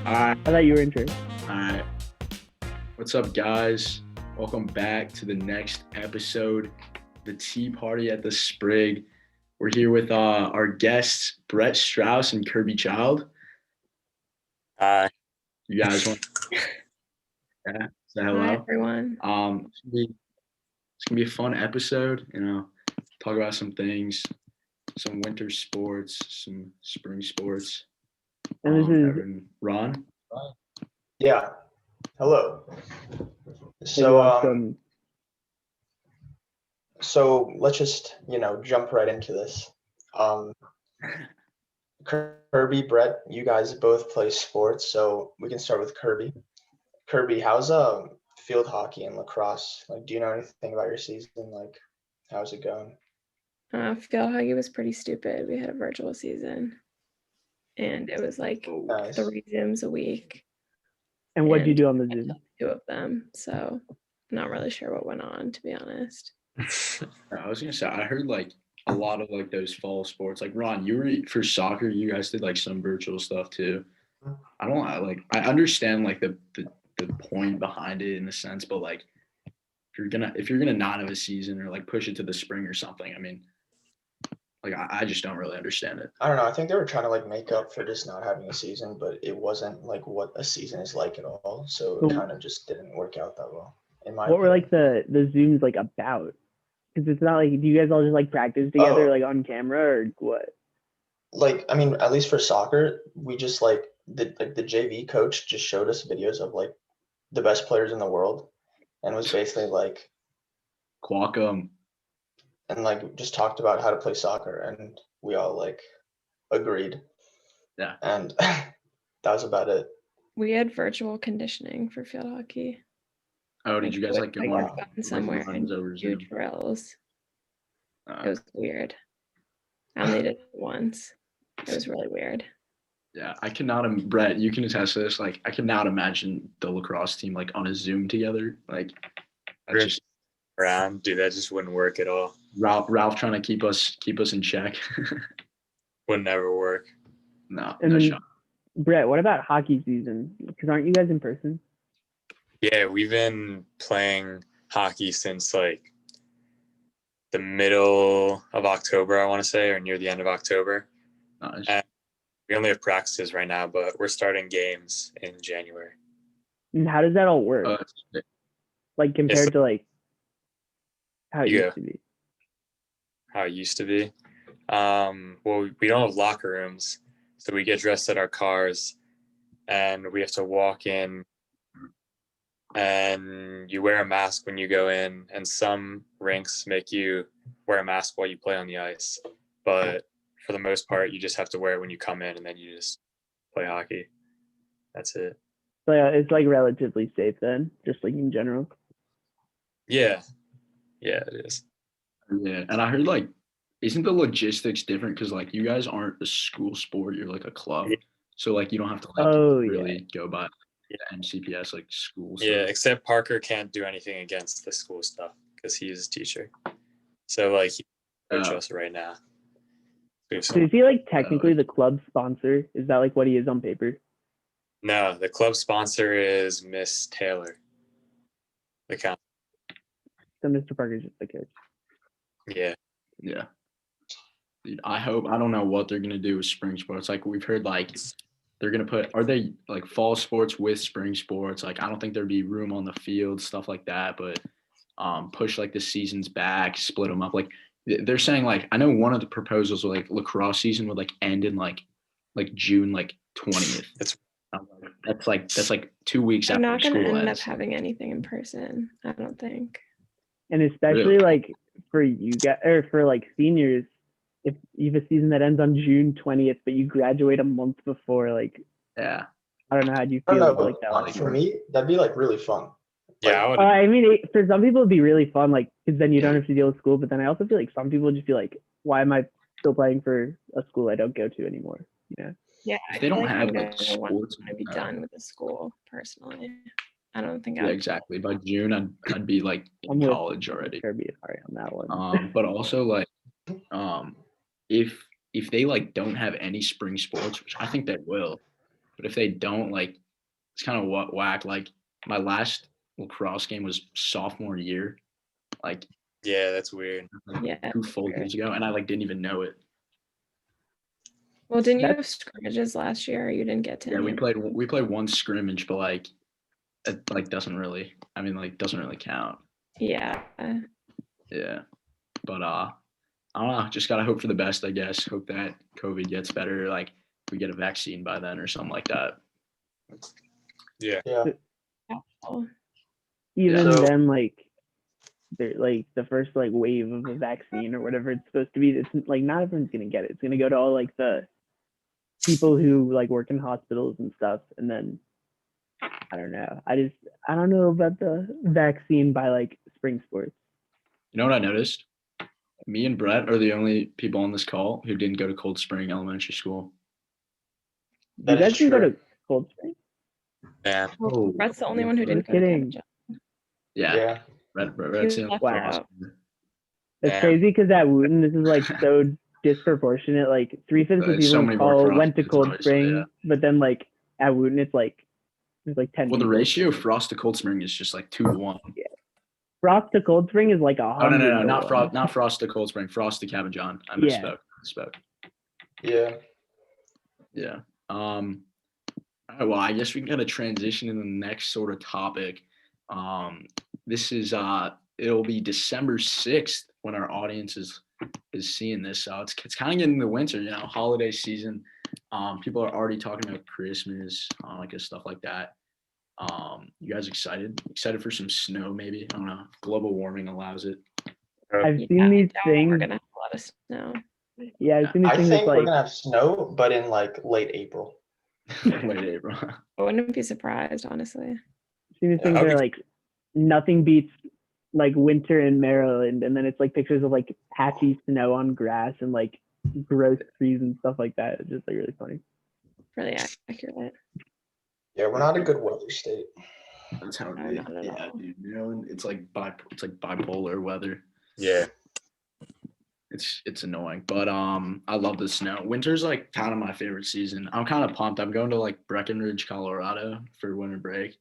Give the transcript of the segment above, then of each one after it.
Alright, I thought you were intro. alright. What's up, guys? Welcome back to the next episode, the Tea Party at the Sprigg. We're here with our guests, Brett Strauss and Kirby Child. Hi. You guys want to say hello? Hi, everyone. It's gonna be a fun episode. Talk about some things, some winter sports, some spring sports. And this is Evan, Ron. Yeah. Hello. So let's just, jump right into this. Kirby, Brett, you guys both play sports, so we can start with Kirby. Kirby, how's field hockey and lacrosse? Like, do you know anything about your season? Like, how's it going? Field hockey was pretty stupid. We had a virtual season, and it was like Nice. 3 Zooms a week. and what do you And do on the I Zoom? did 2 of them, so I'm not really sure what went on, to be honest. I was gonna say I heard like a lot of like those fall sports. Like Ron, you were for soccer. You guys did like some virtual stuff too. I understand like the point behind it in a sense, but like if you're gonna not have a season or like push it to the spring or something, I mean, like I just don't really understand it. I don't know. I think they were trying to like make up for just not having a season, but it wasn't like what a season is like at all. So it kind of just didn't work out that well. What were like the Zooms like about? Because it's not like, do you guys all just like practice together like on camera or what? Like, I mean, at least for soccer, we just like the JV coach just showed us videos of like the best players in the world, and was basically like Qualcomm. and like just talked about how to play soccer, and we all like agreed. Yeah. And that was about it. We had virtual conditioning for field hockey. Oh, did you guys like go we on gone somewhere runs and over do Zoom? drills? It was weird. I only did it once. It was really weird. Yeah, I cannot. Brett, you can attest to this. Like, I cannot imagine the lacrosse team like on a Zoom together. Like, that's just around, dude, that just wouldn't work at all. Ralph trying to keep us in check. Would never work. No, And no then, shot. Brett, what about hockey season? Because aren't you guys in person? Yeah, we've been playing hockey since like the middle of October, I want to say, or near the end of October. Nice. And we only have practices right now, but we're starting games in January. And how does that all work? Like compared to like how it Yeah. used to be? How it used to be. Well, we don't have locker rooms, so we get dressed at our cars, and we have to walk in, and you wear a mask when you go in, and some rinks make you wear a mask while you play on the ice, but for the most part you just have to wear it when you come in, and then you just play hockey. That's it. So it's like relatively safe then, just like in general. Yeah, it is. Yeah, and I heard like, isn't the logistics different because like you guys aren't a school sport, you're like a club, so like you don't have to like really go by MCPS like school stuff. Yeah, except Parker can't do anything against the school stuff because he's a teacher. So like he coach us right now. So is he like technically the club sponsor? Is that like what he is on paper? No, the club sponsor is Miss Taylor. The count. So Mr. Parker's just the coach. Yeah. Dude, I don't know what they're gonna do with spring sports. Like we've heard like they're gonna are they like fall sports with spring sports? Like I don't think there'd be room on the field, stuff like that, but push like the seasons back, split them up. Like they're saying like, I know one of the proposals was like lacrosse season would like end in like June like 20th. That's like 2 weeks I'm after not going to school end ends. up having anything in person, I don't think. And especially like for you guys or for like seniors, if you have a season that ends on June 20th, but you graduate a month before, like Yeah. I don't know, how do you I feel don't know, like that? but for me, that'd be like really fun. Yeah, I would. I mean, for some people it'd be really fun, like because then you don't have to deal with school. But then I also feel like some people just be like, why am I still playing for a school I don't go to anymore? You know? Yeah, If they don't have like I want sports, to be done with the school personally. I don't think yeah, exactly. By June, I'd be like in college already. Kirby, sorry on that one. But also like, if they like don't have any spring sports, which I think they will, But if they don't, like, it's kind of whack. Like, my last lacrosse game was sophomore year, like Yeah, that's weird. Yeah. 2 full years ago, and I like didn't even know it. Well, didn't you That's- have scrimmages last year? Or you didn't get to Yeah, any? we played one scrimmage, but like it like doesn't really. I mean, like doesn't really count. Yeah. Yeah, but I don't know. Just gotta hope for the best, I guess. Hope that COVID gets better. Like we get a vaccine by then or something like that. Yeah. Oh, Even So- then, like, like the first like wave of a vaccine or whatever it's supposed to be, it's like not everyone's gonna get it. It's gonna go to all like the people who like work in hospitals and stuff, and then I don't know. I don't know about the vaccine by like spring sports. You know what I noticed? Me and Brett are the only people on this call who didn't go to Cold Spring Elementary School. You That guys is can go true. to Cold Spring. Yeah. Oh, Brett's the only one who you're didn't go to kidding. Cabot. Yeah, Yeah. Brett's the only left Wow. out. It's Yeah. crazy because at Wooten, this is like so disproportionate. Like 3/5 of There's so people in many more call cross went to kids, Cold obviously, Spring, yeah. but then like at Wooten, it's like there's like 10 Well, the people. ratio of Frost to Cold Spring is just like 2 to 1. Frost to Cold Spring is like 100. No, to not 1. Frost, not Frost to Cold Spring. Frost to Cabin John. I Yeah. misspoke. Yeah. Yeah. All right, well, I guess we can kind of transition in the next sort of topic. This is it'll be December 6th when our audience is seeing this. So it's kind of getting the winter, holiday season. People are already talking about Christmas, like stuff like that. You guys excited? Excited for some snow, maybe? I don't know. If global warming allows it. I've Yeah, seen these We're things. gonna have a lot of snow. Yeah, I've seen these I things. think It's we're like gonna have snow, but in like late April. Late April. I wouldn't be surprised, honestly. I've seen these things I'll that be- are like nothing beats like winter in Maryland, and then it's like pictures of like patchy snow on grass and like gross trees and stuff like that. It's just like really funny. Really accurate. Yeah, we're not a good weather state. That's how it No, is. not at Yeah, all. dude. It's like bipolar weather. Yeah. It's annoying, but I love the snow. Winter's like kind of my favorite season. I'm kind of pumped. I'm going to like Breckenridge, Colorado for winter break.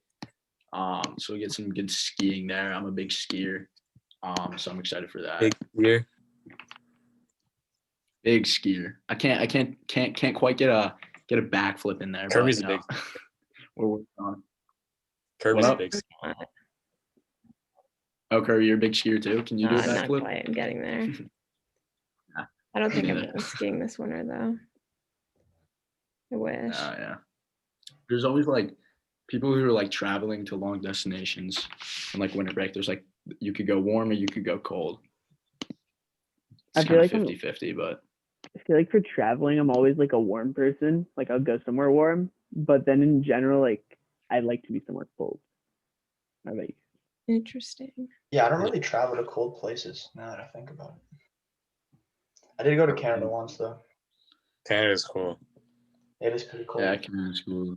So we get some good skiing there. I'm a big skier. So I'm excited for that. Big year. Big skier. I can't quite get a backflip in there. Kirby's but, a big- we're working on. Kirby's What a up? big. Oh, Kirby, you're a big skier too. Can you do a Not backflip? quite. I'm getting there. Nah, I don't think I'm neither. going skiing this winter though. I wish. Yeah. There's always like people who are like traveling to long destinations and like winter break. There's like you could go warm or you could go cold. I It's feel kind of like I'm- 50-50, but I feel like for traveling, I'm always like a warm person. Like I'll go somewhere warm, but then in general, like I like to be somewhere cold. I like. Interesting. Yeah, I don't really travel to cold places now that I think about it. I did go to Canada once though. Canada's cool. It is pretty cold. yeah, Canada's cool.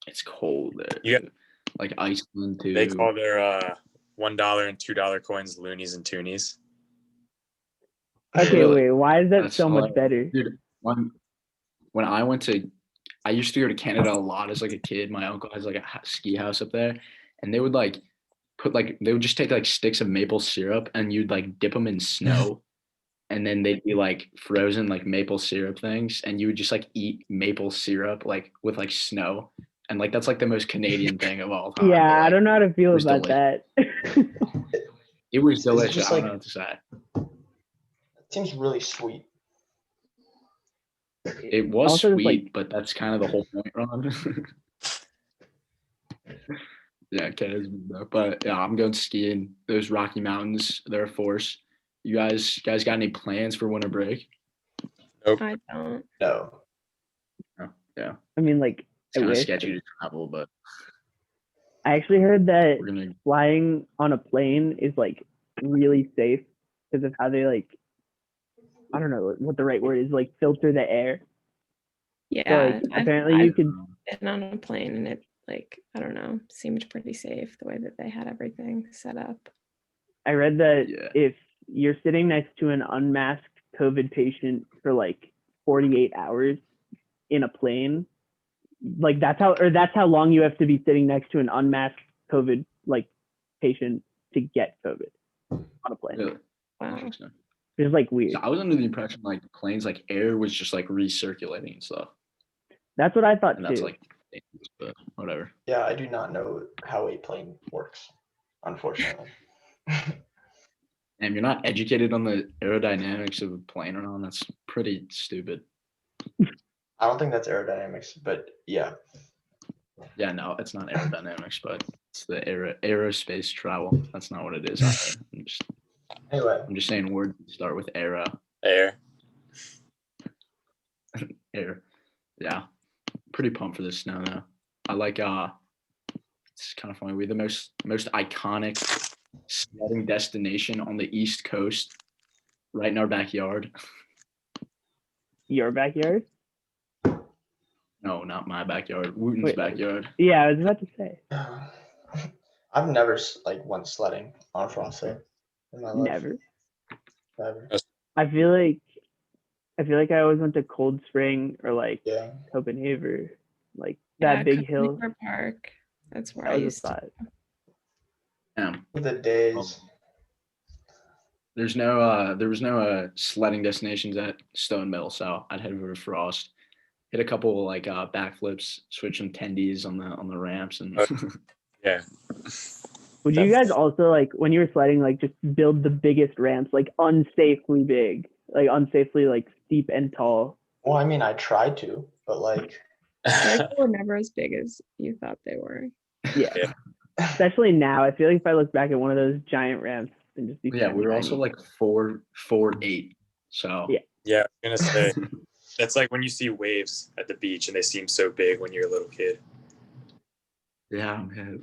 It's cold there. Yeah. dude. Like Iceland too. They call their $1 and $2 coins loonies and toonies. Okay, Really? wait. Why is that That's so much hilarious. better? Dude, when I used to go to Canada a lot as like a kid. My uncle has like a ski house up there, and they would like they would just take like sticks of maple syrup and you'd like dip them in snow, and then they'd be like frozen like maple syrup things, and you would just like eat maple syrup like with like snow, and like that's like the most Canadian thing of all time. Yeah, but, I like, don't know how to feel was about that. It was It's delicious. just I don't like- know what to say. It seems really sweet. It was Also, just, sweet, like- but that's kind of the whole point, Ron. Yeah, Canada's but yeah, I'm going skiing. Those Rocky Mountains, they're a force. You guys got any plans for winter break? I don't. No. I mean, like, It's I kind of wish. sketchy to travel, but I actually heard that we're gonna. flying on a plane is like really safe because of how they like. I don't know what the right word is. Like filter the air. Yeah. like, apparently you could. been on a plane and it I don't know, seemed pretty safe the way that they had everything set up. I read that Yeah. if you're sitting next to an unmasked COVID patient for like 48 hours in a plane, like that's how long you have to be sitting next to an unmasked COVID like patient to get COVID on a plane. Really? Wow. Interesting. It's like weird. So I was under the impression like planes, like air was just like recirculating and stuff, That's what I thought and that's too. like dangerous, but whatever. Yeah, I do not know how a plane works, unfortunately. And you're not educated on the aerodynamics of a plane or not. That's pretty stupid. I don't think that's aerodynamics, but yeah. Yeah, no, it's not aerodynamics, but it's the aerospace travel. That's not what it is. Anyway, I'm just saying words that start with air. Air. Yeah, pretty pumped for this snow now. I like it's kind of funny. We're the most iconic sledding destination on the East Coast, right in our backyard. Your backyard? No, not my backyard. Wooten's Wait. backyard. Yeah, I was about to say. I've never like went sledding on a frost day in my life. Never. Never. I feel like I always went to Cold Spring or like Yeah. Copenhagen, like that big hill. Copenhagen Park. That's where That I was a used to. spot. Yeah. The days. There was no sledding destinations at Stone Mill, so I'd head over to Frost, hit a couple like backflips, switch some tendies on the ramps, and Yeah. Would you guys also like when you were sledding, like just build the biggest ramps, like unsafely big, like unsafely like steep and tall? Well, I mean, I tried to, but like, I feel like they were never as big as you thought they were. Yeah. Yeah. Especially now, I feel like if I look back at one of those giant ramps and just be yeah, we were tiny. also like 4'8", so Yeah. Yeah, I'm gonna say that's like when you see waves at the beach and they seem so big when you're a little kid. yeah, man.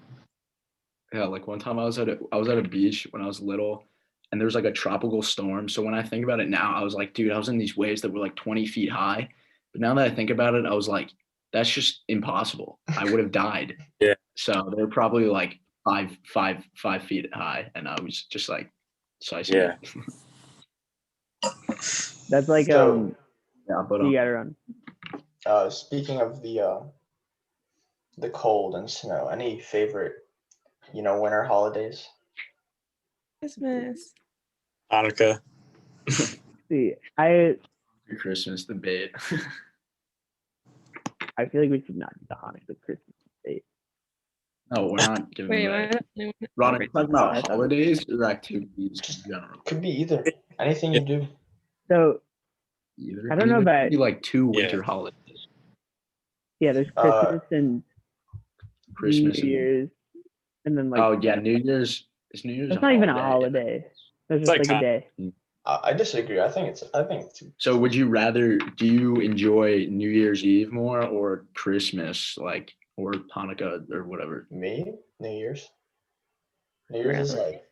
Yeah, like one time I was at a beach when I was little, and there was like a tropical storm. So when I think about it now, I was like, dude, I was in these waves that were like 20 feet high. But now that I think about it, I was like, that's just impossible. I would have died. Yeah. So they're probably like 5 feet high, and I was just like slicing Yeah. it. That's like So- Yeah, but you gotta run. speaking of the cold and snow, any favorite, winter holidays? Christmas. Hanukkah. See, I Christmas debate. feel like we should not do the Hanukkah Christmas date. No, we're not giving Wait, away. what? Ron, are you talking about I thought- holidays or activities in general? Could be either. Anything you do. So Either. I don't know there could be about- like 2 winter Yeah. holidays. yeah, there's Christmas and Christmas New and Year's, and then like oh yeah, New Year's. Is New Year's? it's not even a holiday. That's just like like a kind- day. I disagree. I think it's. So would you rather? Do you enjoy New Year's Eve more or Christmas, like or Hanukkah or whatever? Me, New Year's. New Year's is Really? like.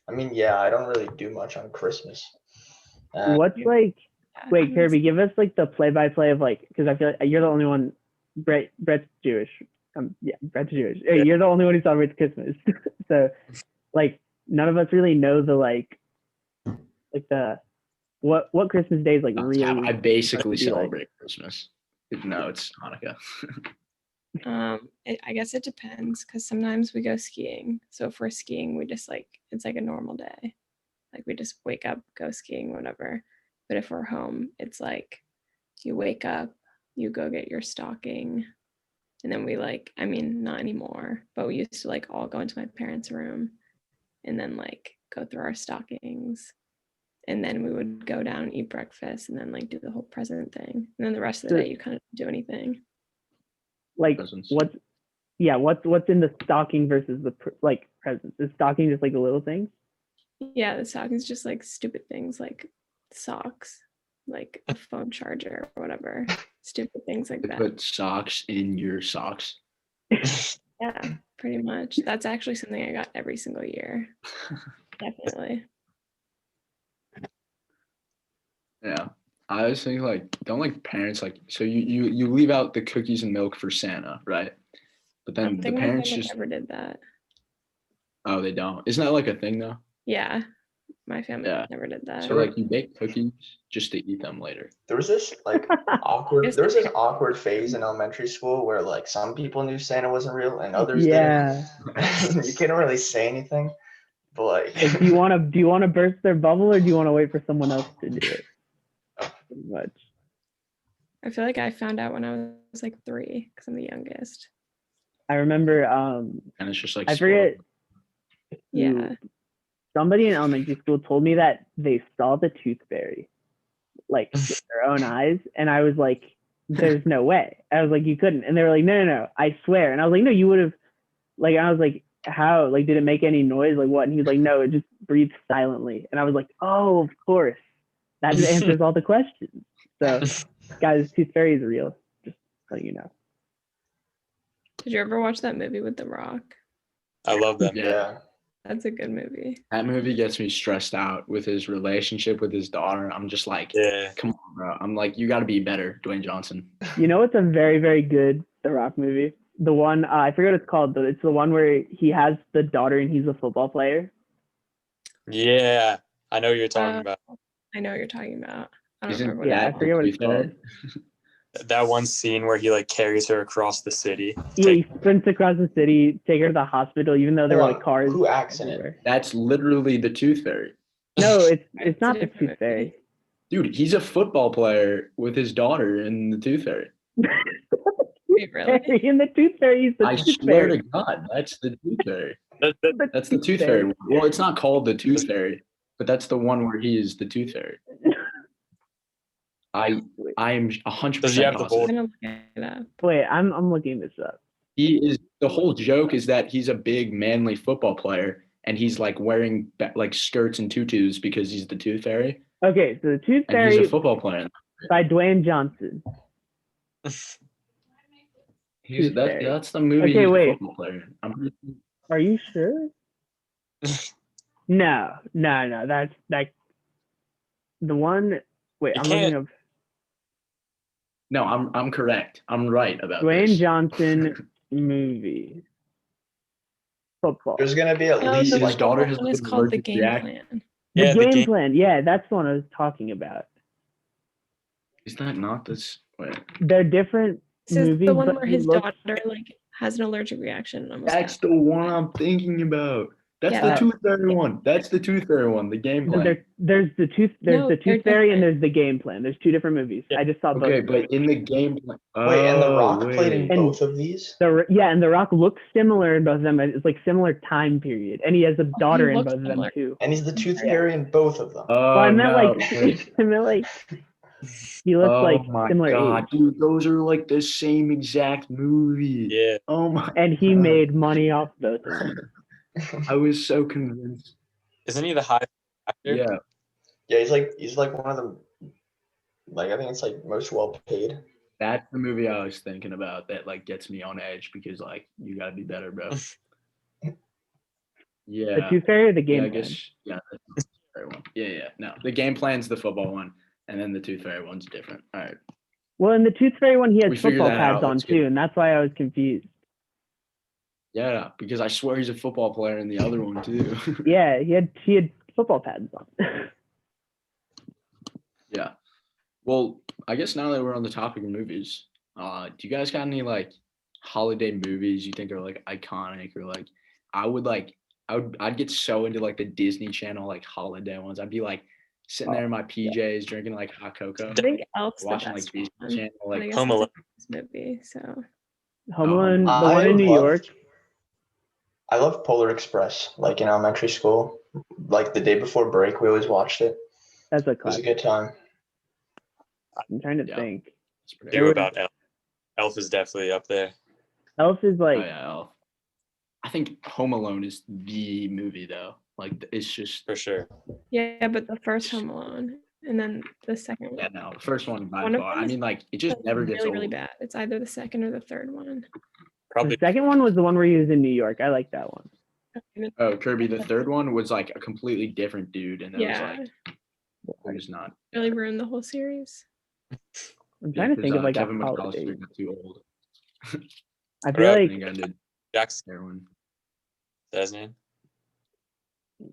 I mean, yeah, I don't really do much on Christmas. What's like? Wait, Kirby, give us like the play-by-play of like, because I feel like you're the only one. Brett's Jewish. Yeah, Brett's Jewish. Hey, Yeah. you're the only one who celebrates Christmas. So, like, none of us really know the like the what Christmas Day is like really. I basically be like- celebrate Christmas. No, it's Hanukkah. I guess it depends because sometimes we go skiing. So if we're skiing, we just like it's like a normal day. Like we just wake up, go skiing, whatever. But if we're home, it's like you wake up, you go get your stocking, and then we like, I mean, not anymore, but we used to like all go into my parents' room and then like go through our stockings. And then we would go down and eat breakfast and then like do the whole present thing. And then the rest of the So- day you kind of don't do anything. like Presents. what's in the stocking versus the like presents? Is stocking just like the little things? Yeah, the stocking's just like stupid things like socks, like a phone charger or whatever. Stupid things like They that. put socks in your socks. Yeah, pretty much. That's actually something I got every single year. Definitely. Yeah. I always think like don't like parents like so you leave out the cookies and milk for Santa, right? But I then don't the think my parents family just ever did that. they don't. Isn't that like a thing though? Yeah. My family Yeah. never did that. So like you bake cookies just to eat them later. There was this like Yes, there was they this awkward phase in elementary school where like some people knew Santa wasn't real and others Yeah. didn't. You couldn't really say anything, but like Like, do you want to burst their bubble, or do you want to wait for someone else to do it? Pretty much. I feel like I found out when I was like 3 because I'm the youngest. I remember. And it's just like I forget. Yeah. Somebody in elementary school told me that they saw the tooth fairy, like with their own eyes, and I was like, "There's no way." I was like, "You couldn't," and they were like, "No, I swear." And I was like, "No, you would have." Like, I was like, "How? Like, did it make any noise? Like, what?" And he was like, "No, it just breathes silently." And I was like, "Oh, of course, that just answers all the questions." So, guys, tooth fairy is real. Just letting you know. Did you ever watch that movie with The Rock? I love that. yeah. That's a good movie. That movie gets me stressed out with his relationship with his daughter. I'm just like, Yeah. come on, bro. I'm like, you got to be better, Dwayne Johnson. You know, it's a very, very good The Rock movie. The one I forget what it's called, but it's the one where he has the daughter and he's a football player. Yeah. I know what you're talking about. I know what you're talking about. I don't Isn't remember what Yeah, I it's forget what it's Tooth Fairy? called. That one scene where he like carries her across the city. Yeah, he sprints across the city, take her to the hospital, even though there were Hold like on, cars who acts in it? everywhere. That's literally the Tooth Fairy. No, it's It's not a the different Tooth Fairy. Dude, he's a football player with his daughter in the Tooth Fairy. Wait, really? In the Tooth Fairy, he's the I Tooth swear Fairy. to God, that's the Tooth Fairy. That's the Tooth Tooth Fairy one. Well, it's not called the Tooth Fairy, but that's the one where he is the Tooth Fairy. I am 100% Does he have the positive. bowl? I'm gonna look it up. Wait, I'm looking this up. He is, the whole joke is that he's a big manly football player and he's like wearing like skirts and tutus because he's the Tooth Fairy Okay, so the Tooth and he's Fairy a football player. by Dwayne Johnson. Tooth Fairy. That's the movie. Okay, He's wait. a football player. Are you sure? No. That's like the one. Wait, You I'm looking can't- up No, I'm correct. I'm right about Dwayne this. Johnson movie. Football. There's gonna be at No, least the his like daughter football has one is an called The allergic Game reaction. Plan. The Yeah, the game game- plan. Yeah, that's the one I was talking about. Is that not this? Wait, They're different This is movies, the one but where he his looks- daughter like has an allergic reaction and almost that's died. the one I'm thinking about. That's Yeah, the that- Tooth Fairy one. That's the Tooth Fairy one. The game So plan. there's the tooth No, they're Tooth Fairy and different. there's the game plan. There's two different movies. Yeah. I just saw both. Okay, but in the game plan. wait, and The Rock Oh, played in wait. And- both of these. And The Rock looks similar in both of them. It's like similar time period, and he has a daughter in looks both of them similar. too. And he's the Tooth Yeah. Fairy in both of them. Oh, Well, I meant no. like, I meant like he looks Oh like my similar God, age, dude, those are like the same exact movie. Yeah. Oh my. and he God. made money off both of them. I was so convinced. Isn't he the high actor? Yeah. Yeah, he's like one of the like I think it's like most well paid. That's the movie I was thinking about that like gets me on edge because like you gotta be better, bro. The Yeah. Tooth Fairy or the Yeah, game I plan? guess that's the Tooth Fairy one. Yeah. No. The game plan's the football one, and then the Tooth Fairy one's different. All right. Well, in the Tooth Fairy one, he We has figured football that pads out. on That's too, good. and that's why I was confused. Yeah, because I swear he's a football player in the other one too. Yeah, he had football pads on. Yeah. Well, I guess now that we're on the topic of movies, do you guys got any like holiday movies you think are like iconic or like I'd get so into like the Disney Channel like holiday ones. I'd be like sitting there in my PJs drinking like hot cocoa, I think Elf's the watching best like Disney one. Channel but I like guess Home it's a Alone. Christmas movie, so Home Alone, the I one in New loved- York. I love Polar Express. Like in elementary school, like the day before break, we always watched it. That's a It was a classic. good time. I'm trying to Yeah. think. it's pretty Do was- about Elf. Elf is definitely up there. Elf is like, Oh yeah, Elf. I think Home Alone is the movie though. Like it's just For sure. yeah, but the first Home Alone and then the second yeah, one. no, the first one by One of far. them I is mean like it just never gets really, old. really bad. It's either the second or the third one. Probably the second one was the one where he was in New York. I like that one. Oh, Kirby, the third one was like a completely different dude, and it Yeah, was like it was not. really ruined the whole series. I'm trying to think of like a Kevin holiday. McAllister got too old. I feel Right. I like think I did Jack's heroin. his name.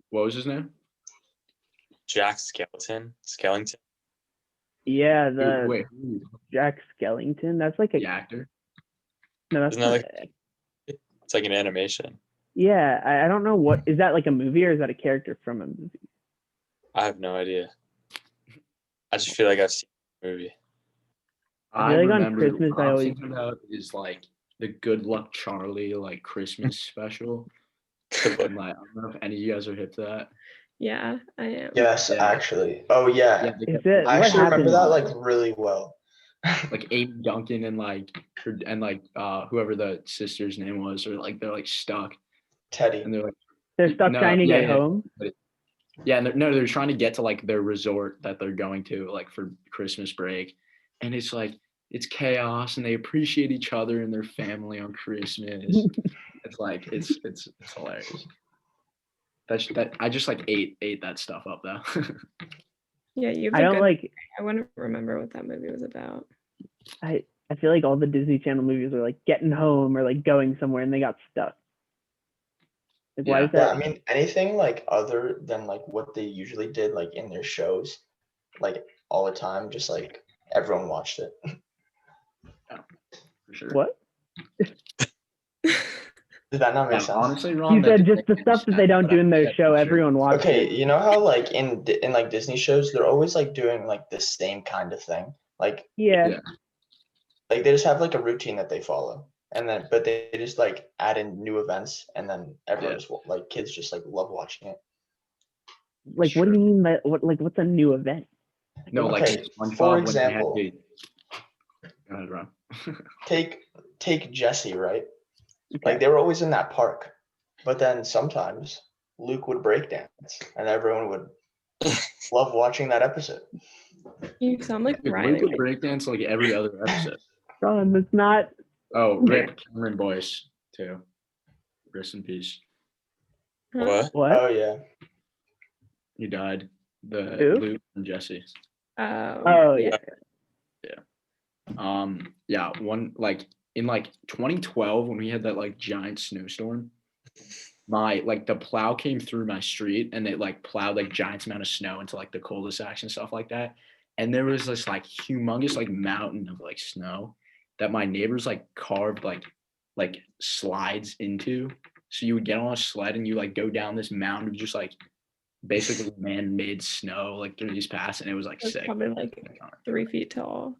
What was his name? Jack Skellington. Yeah, Dude, the wait, Jack Skellington. That's like the a actor? no. That's Isn't that not like it's like an animation? Yeah, I don't know what is that like a movie or is that a character from a movie? I have no idea. I just feel like I've seen the movie. I feel like on remember Christmas what I I'm always thinking about is like the Good Luck Charlie like Christmas special. Good luck. And like I don't know if any of you guys are hip to that. Yeah, I am. Yes, Yeah. actually. Oh yeah. Yeah, they Is kept, it I what actually remember happened? that like really well. like Amy Duncan and whoever the sister's name was, or like they're like stuck Teddy. and they're like They're stuck no, trying to yeah, get yeah. home. Yeah, and no, they're trying to get to like their resort that they're going to like for Christmas break, and it's like it's chaos, and they appreciate each other and their family on Christmas. It's like it's hilarious. That I just like ate that stuff up though. Yeah, you have I a don't good. like I wouldn't remember what that movie was about. I feel like all the Disney Channel movies are like getting home or like going somewhere and they got stuck. Like why Yeah. is Yeah, that? I mean anything like other than like what they usually did like in their shows, like all the time, just like everyone watched it. For sure. What? Did that not make Yeah, sense? honestly, Ron, You that said didn't just make the any stuff that they sense, don't but do I in their get show, for sure. everyone watches. Okay, you know how like in like Disney shows, they're always like doing like the same kind of thing. Like Yeah. Yeah. like they just have like a routine that they follow, and then but they just like add in new events, and then everyone Yeah. just like kids just like love watching it. Like what do you mean by what's a new event? No, like Okay, SpongeBob for when they had example, the. Go ahead, Ron. take Jesse, right? Okay. Like they were always in that park, but then sometimes Luke would break dance, and everyone would love watching that episode. You sound like Dude, Luke Riley. would breakdance like every other episode. Ron, that's not Oh, rip Cameron Boyce too. Rest in peace. Huh? What? what? Oh yeah, He died. The Who? Luke and Jesse. Oh yeah. Yeah, one like in like 2012 when we had that like giant snowstorm, the plow came through my street and it like plowed like giant amount of snow into like the cul-de-sacs and stuff like that. And there was this like humongous like mountain of like snow that my neighbors like carved like slides into. So you would get on a sled and you like go down this mountain of just like basically man-made snow like through these paths, and it was like That's sick. probably like 3 feet tall.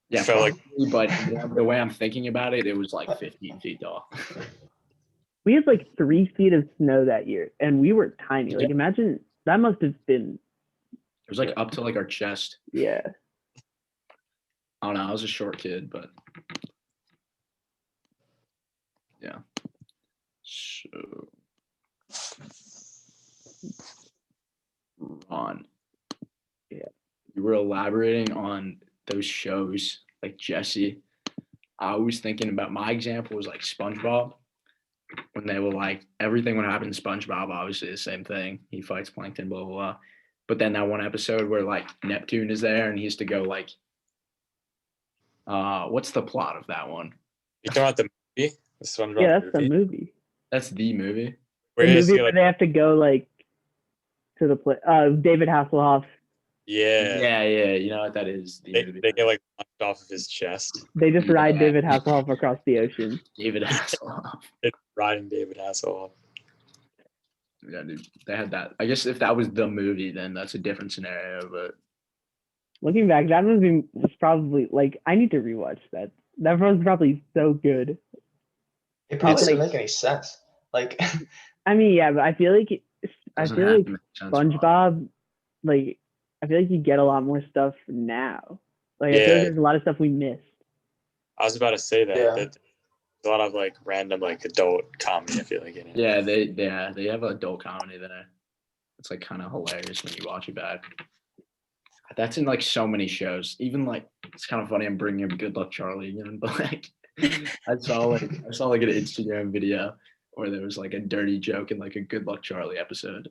Yeah, Felt like- probably, but the way I'm thinking about it, it was like 15 feet tall. We had like 3 feet of snow that year and we were tiny. Like Yeah. imagine that must have been It was like up to like our chest. yeah. I don't know. I was a short kid, but yeah. So, Ron. Yeah. You were elaborating on those shows like Jesse. I was thinking about my example was like SpongeBob. When they were like everything would happen in SpongeBob, obviously the same thing. He fights plankton, blah blah blah. But then that one episode where like Neptune is there and he has to go like what's the plot of that one? You talking about the movie? The SpongeBob Yeah, that's movie? the movie. That's the movie. Where The he has to movie go, where like, they have to go like to the place. David Hasselhoff. yeah. Yeah. You know what that is? The movie. They get like knocked off of his chest. They just ride Yeah. David Hasselhoff across the ocean. David Hasselhoff. It's riding David Hasselhoff. Yeah, dude. They had that. I guess if that was the movie, then that's a different scenario. But Looking back, that movie was probably like I need to rewatch that. That was probably so good. it probably It's doesn't like- make any sense. Like I mean, yeah, but I feel like doesn't have to make sense, Ron. SpongeBob, like I feel like you get a lot more stuff now. Like I feel Yeah. like there's a lot of stuff we missed. I was about to say that. Yeah. That there's a lot of like random like adult comedy, I feel like, in it. Yeah, they have adult comedy there. It's like kind of hilarious when you watch it back. That's in like so many shows. Even like it's kind of funny. I'm bringing up Good Luck Charlie again, but like I saw like an Instagram video where there was like a dirty joke in like a Good Luck Charlie episode.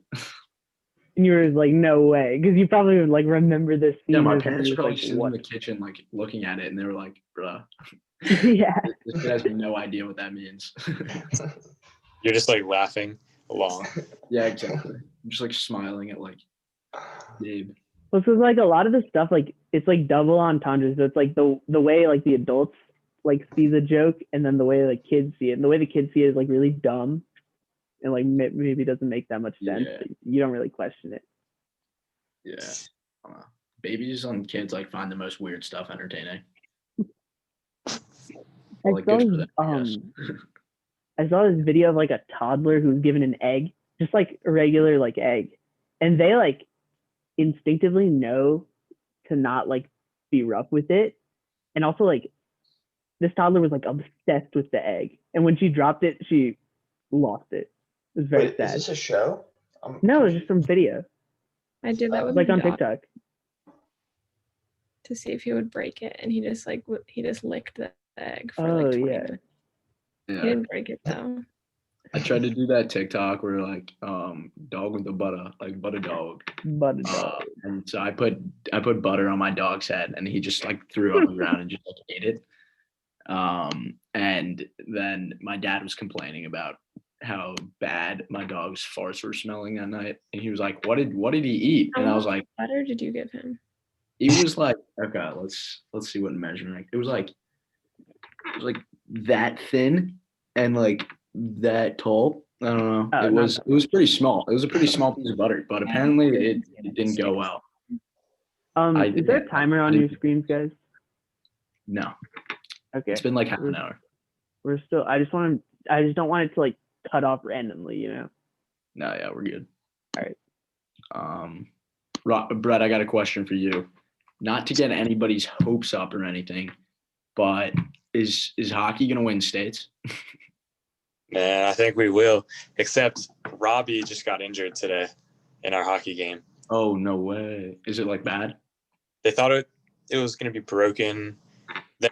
And you were like, no way, because you probably would like remember this scene. Yeah, my or parents were something, probably like, sitting in what? the kitchen like looking at it, and they were like, "Bruh, Yeah. this kid has no idea what that means." You're just like laughing along. Yeah, exactly. I'm just like smiling at like Babe. Well, so like a lot of the stuff, like it's like double entendres. So it's like the way like the adults like see the joke, and then the way like kids see it. And the way the kids see it is like really dumb, and like maybe doesn't make that much sense. Yeah. But you don't really question it. Yeah. I don't know. Babies and kids like find the most weird stuff entertaining. Well, like, good for them, I guess. I saw this video of like a toddler who was given an egg, just like a regular like egg, and they like instinctively know to not like be rough with it, and also like this toddler was like obsessed with the egg, and when she dropped it, she lost it. It was very Wait, sad. is this a show? No, it's just some video. I did that It was with like my on dog TikTok. to see if he would break it, and he just licked the egg for Oh, like 20 yeah. minutes. He Yeah. didn't break it though. I tried to do that TikTok where like dog with the butter, like butter dog. But a dog. And so I put butter on my dog's head, and he just like threw it on the ground and just like ate it. And then my dad was complaining about how bad my dog's farts were smelling that night, and he was like, "What did he eat?" And I was like, What butter did you give him? "He was like, okay, let's see what measurement." It was like that thin and like that tall. I don't know. Oh, It was pretty small. It was a pretty small piece of butter, but apparently it didn't go well. Is there a timer on your screens, guys? No, Okay. it's been like half an hour. We're still. I just don't want it to like cut off randomly, you know. No, yeah, we're good. All right. Brett, I got a question for you. Not to get anybody's hopes up or anything, but is hockey gonna win states? Man, I think we will. Except Robbie just got injured today in our hockey game. Oh, no way. Is it like bad? They thought it was going to be broken. They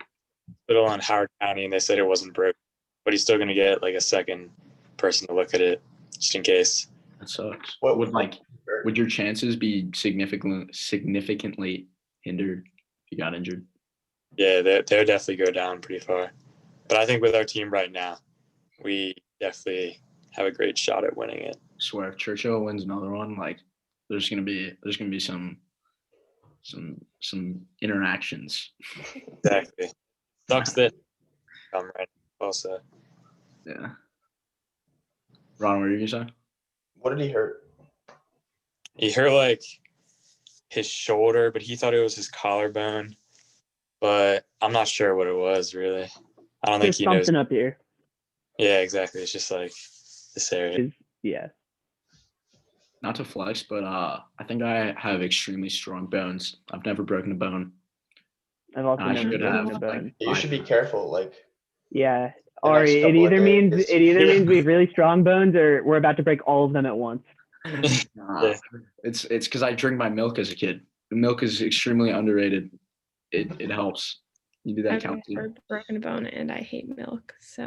put it on Howard County, and they said it wasn't broken. But he's still going to get like a second person to look at it just in case. That sucks. What Would your chances be significantly hindered if you got injured? Yeah, they would definitely go down pretty far. But I think with our team right now, we definitely have a great shot at winning it. I swear, if Churchill wins another one, like there's gonna be some interactions. Exactly. Sucks that I'm right also. Yeah. Ron, what are you gonna say? What did he hurt? He hurt like his shoulder, but he thought it was his collarbone. But I'm not sure what it was really. I don't think There's he knows. something up here. Yeah, exactly. It's just like this area. Yeah. Not to flex, but I think I have extremely strong bones. I've never broken a bone. I've also I never should broken have, a bone. You should be careful. Like, Yeah. the Or next it couple of either means days. we have really strong bones, or we're about to break all of them at once. Yeah. It's because I drink my milk as a kid. The milk is extremely underrated. It helps. You do that I've count too. never broken a bone, and I hate milk, so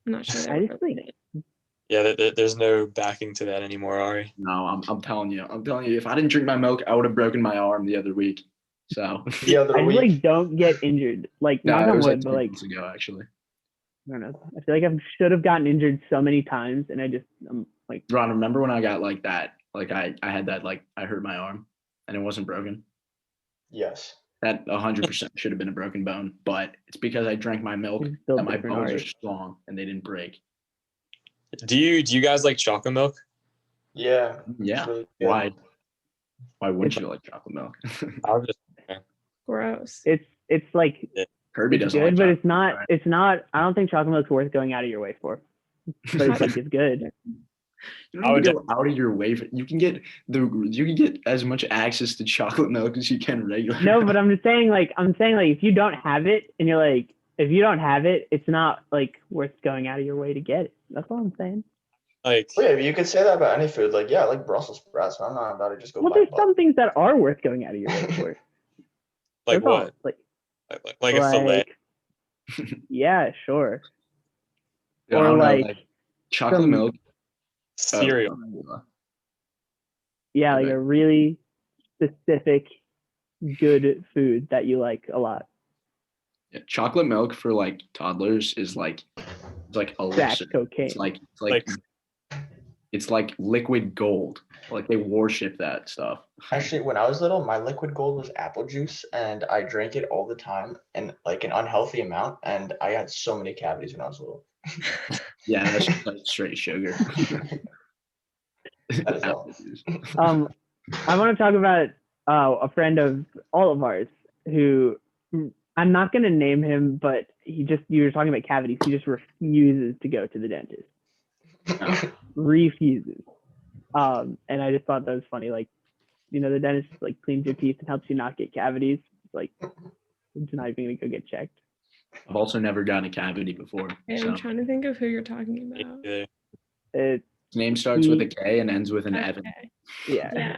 I'm not sure. I That just would think Yeah, there's no backing to that anymore, Ari. No, I'm telling you. If I didn't drink my milk, I would have broken my arm the other week. So The other I just week. like don't get injured. Like no, knock it on was like wood, 2 but like months ago actually. I don't know. I feel like I should have gotten injured so many times, and I'm like, Ron, remember when I got like that? Like I had that, like I hurt my arm and it wasn't broken. Yes. That 100% should have been a broken bone, but it's because I drank my milk It's still that my different, bones are Ari. strong and they didn't break. Do you guys like chocolate milk? Yeah. Yeah. It's really good. Why wouldn't you like chocolate milk? I was just gross. it's like Kirby it's doesn't good, like but chocolate it's not. milk, right? It's not. I don't think chocolate milk's worth going out of your way for. But it's like it's good. You I don't would need to go out of your way for, you can get as much access to chocolate milk as you can regular. No, but I'm saying like if you don't have it, and you're like, if you don't have it, it's not like worth going out of your way to get it. That's all I'm saying. like Well, yeah, but you could say that about any food. Like, yeah, I like Brussels sprouts, but I'm not about to just go Well, buy there's butter. some things that are worth going out of your way for. like That's all. what? Like Like a fillet. Yeah, sure. Yeah, I Or don't know, like chocolate some- milk. Cereal. yeah, like Okay. a really specific good food that you like a lot. Yeah, chocolate milk for like toddlers is like it's like Crack elixir. cocaine. It's like It's like liquid gold. Like they worship that stuff. Actually, when I was little, my liquid gold was apple juice, and I drank it all the time, and like an unhealthy amount, and I had so many cavities when I was little. Yeah, that's just like straight sugar. That is all. Apple juice. I want to talk about a friend of all of ours who I'm not going to name him, but you were talking about cavities. He just refuses to go to the dentist. Refuses. And I just thought that was funny. Like, you know, the dentist like cleans your teeth and helps you not get cavities. Like, it's not even going to go get checked. I've also never gotten a cavity before. Okay, So. I'm trying to think of who you're talking about. Yeah. It, His name starts with a K and ends with an Evan. Okay. yeah. Yeah,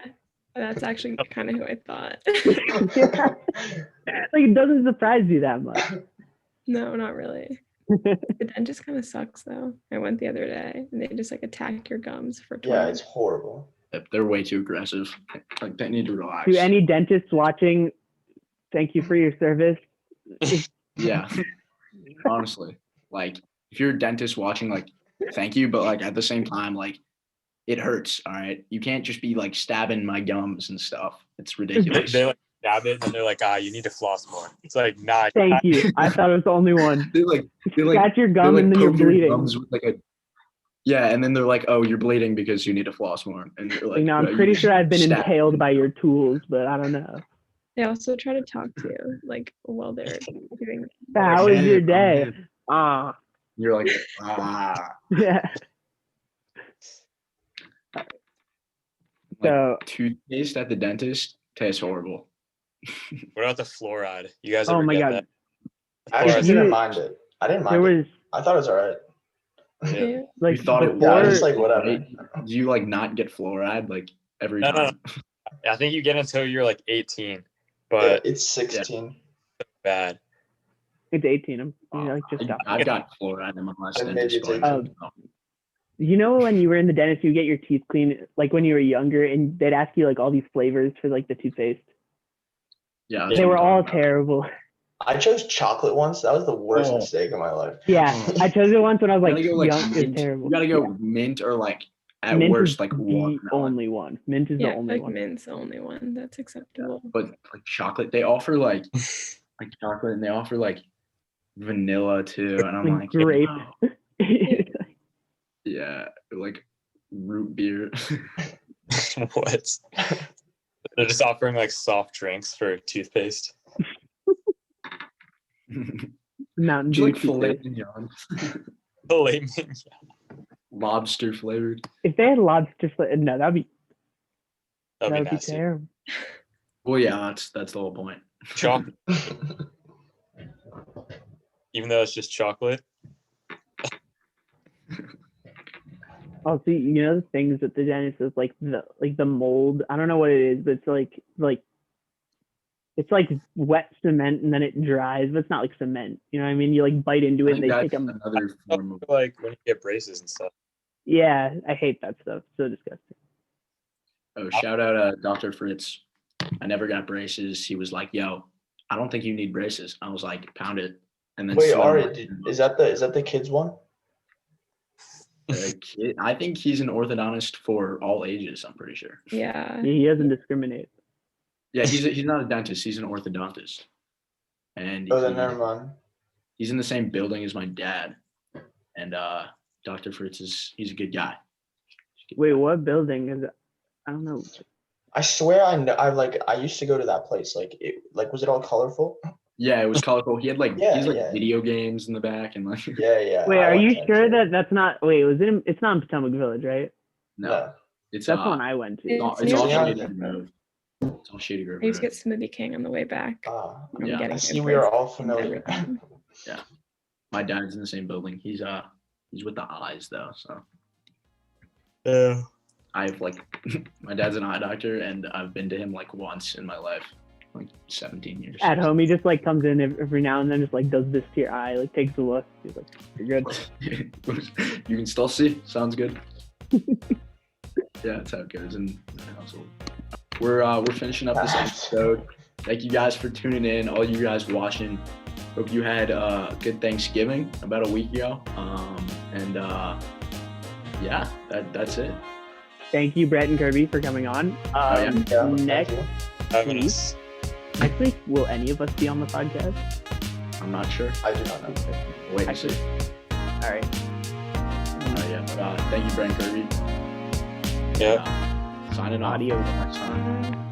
that's actually kind of who I thought. Like, it doesn't surprise you that much. No, not really. The dentist kind of sucks though. I went the other day and they just like attack your gums for 20 Yeah, it's horrible. They're way too aggressive. Like they need to relax. To any dentists watching, thank you for your service. Yeah. Honestly, like if you're a dentist watching, like thank you, but like at the same time, like it hurts. All right, you can't just be like stabbing my gums and stuff. It's ridiculous. They like stab it and they're like, you need to floss more. It's like, nah. Thank you. I thought it was the only one. They like Scratch your gum like and then you're poke your bleeding. gums with, like a, yeah, and then they're like, oh, you're bleeding because you need to floss more. And you're like, No, I'm you pretty sure I've been stabbed impaled me. by your tools, but I don't know. They also try to talk to you like while they're doing. How was your day? Ah, You're like, ah. yeah. So, Toothpaste at the dentist tastes horrible. What about the fluoride? You guys oh ever my get God. that? I actually You- didn't mind it. I didn't there mind it. was I thought it was all right. Yeah. like You thought it Yeah, I was was just like, whatever. right? Do you like not get fluoride like every No, no, time? I think you get until you're like 18, Yeah, but it's 16. bad. it's 18. I'm like just off. I've got fluoride in my last Then maybe dentist it's appointment. You know, when you were in the dentist, you get your teeth cleaned, like when you were younger, and they'd ask you like all these flavors for like the toothpaste. Yeah, that's They what were I'm all talking about. terrible. I chose chocolate once. That was the worst Oh. mistake of my life. Yeah, I chose it once when I was You like gotta go young. It's mint. terrible. You gotta go mint or like at Mint worst is like the watermelon. only one. Mint is Yeah, the only like one. mint's the only one that's acceptable. But like chocolate, they offer like chocolate, and they offer like vanilla too, and I'm Like like, grape. oh, yeah, like root beer. What? They're just offering like soft drinks for toothpaste. Mountain Do you Dew like filet toothpaste. mignon? Filet mignon. Lobster flavored. If they had lobster flavor, no, that'd be That'd be nasty. terrible. Well, yeah, that's the whole point. Chocolate, even though it's just chocolate. Oh, see, you know the things that the dentist is like the mold. I don't know what it is, but it's like it's like wet cement and then it dries, but it's not like cement. You know what I mean? You like bite into I it and think they that's take them. another form of. Like when you get braces and stuff. Yeah, I hate that stuff. So disgusting. Oh, shout out Dr. Fritz. I never got braces. He was like, "Yo, I don't think you need braces." I was like, "Pound it." And then Wait, slid Ari, my- is that the kids one? I think he's an orthodontist for all ages. I'm pretty sure. Yeah. He doesn't discriminate. Yeah, he's not a dentist. He's an orthodontist, and Oh, then never mind. he's in the same building as my dad. And Dr. Fritz he's a good guy. Wait, what building is it? I don't know. I swear I know. I used to go to that place. Was it all colorful? Yeah, it was colorful. He had like Yeah, he's like yeah. video games in the back and like Yeah, yeah. Wait, I are went you there, sure too. that that's not? Wait, was it? It's not in Potomac Village, right? no, it's That's the one I went to. It's all near Shady Shady Grove. It's all Shady Grove. I used to Road. get Smoothie King on the way back. Ah, from Yeah. getting I my see we are all braces and familiar. everything. My dad's in the same building. He's with the eyes though, so Yeah. I've like my dad's an eye doctor and I've been to him like once in my life, like 17 years. At home, he just like comes in every now and then, just like does this to your eye, like takes a look. He's like, "You're good." You can still see. Sounds good. Yeah, that's how it goes in my household. We're finishing up this episode. Thank you guys for tuning in. All you guys watching. Hope you had a good Thanksgiving about a week ago. And yeah, that's it. Thank you, Brett and Kirby, for coming on. Yeah, thank Next you. Having week, us. next week, will any of us be on the podcast? I'm not sure. I do not know. Wait and see. Actually, all right. Yeah. But, thank you, Brent Kirby. Yep. Signing off. Adios. Next time.